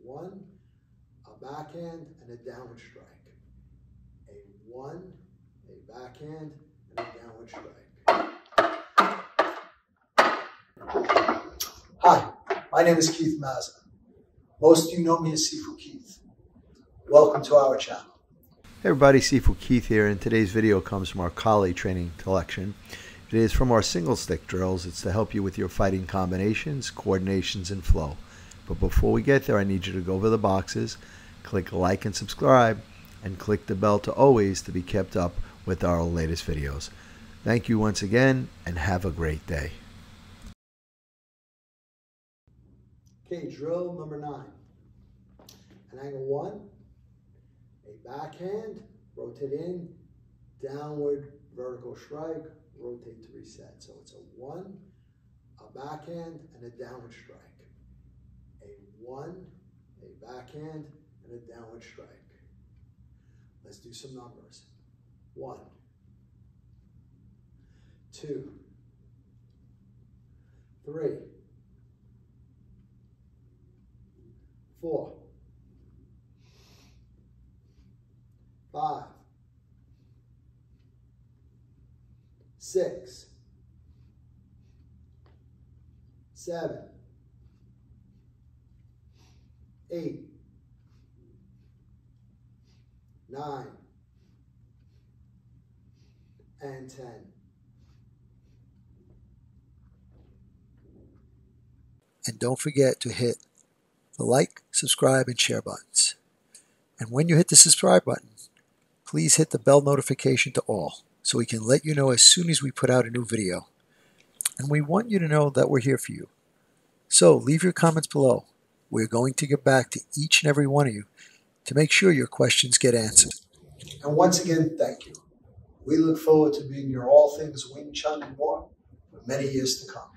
1, a backhand, and a downward strike. A 1, a backhand, and a downward strike. Hi, my name is Keith Mazza. Most of you know me as Sifu Keith. Welcome to our channel. Hey everybody, Sifu Keith here, and today's video comes from our Kali training collection. It is from our single stick drills. It's to help you with your fighting combinations, coordinations, and flow. But before we get there, I need you to go over the boxes, click like and subscribe, and click the bell to always to be kept up with our latest videos. Thank you once again, and have a great day. Okay, drill number 9. An angle 1, a backhand, rotate in, downward vertical strike, rotate to reset. So it's a 1, a backhand, and a downward strike. A 1, a backhand, and a downward strike. Let's do some numbers. 1, 2, 3, 4, 5, 6, 7, 8, 9, and 10. And don't forget to hit the like, subscribe, and share buttons. And when you hit the subscribe button, please hit the bell notification to all so we can let you know as soon as we put out a new video. And we want you to know that we're here for you. So leave your comments below. We're going to get back to each and every one of you to make sure your questions get answered. And once again, thank you. We look forward to being your all things Wing Chun and more for many years to come.